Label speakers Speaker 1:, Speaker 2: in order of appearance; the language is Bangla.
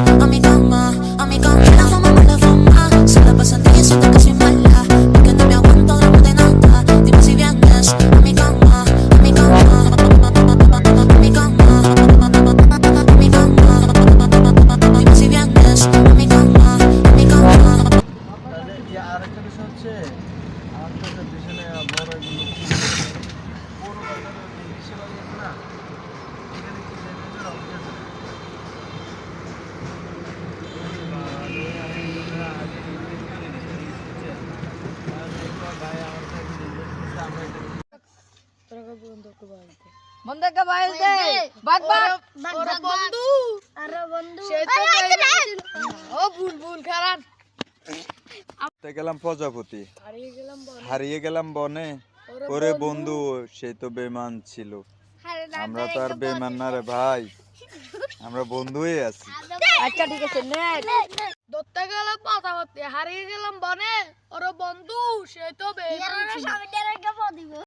Speaker 1: vienes a mi cama, la fama me la fama. Se la pasan diciendo que soy mala, porque no me aguanto de nada. Dime si vienes a mi cama, a mi cama, a mi cama, a mi cama. Dime si vienes a mi cama, a mi cama.
Speaker 2: তাহলে আরেকটা বিষয় হচ্ছে আমার তো একটা পিছনে বড় এগুলো বড় বাজারের ইংলিশে বাড়ি আছে না, এখানে কি সেভেনের অফিস আছে?
Speaker 3: বন্ধুকে বাইল দে বাদ বন্ধু
Speaker 4: আরে বন্ধু
Speaker 3: ও বুলবুল খারাপ
Speaker 2: গেলাম প্রজাপতি, হারিয়ে গেলাম বনে। ওরে বন্ধু সে তো বেমান ছিল, আমরা তো আর বেমান না রে ভাই, আমরা বন্ধুই আছি।
Speaker 3: আচ্ছা ঠিক আছে নে ধরতে গেলাম পাতাপতি হারিয়ে গেলাম বনে ওরে বন্ধু সে তো বেমান ছিল।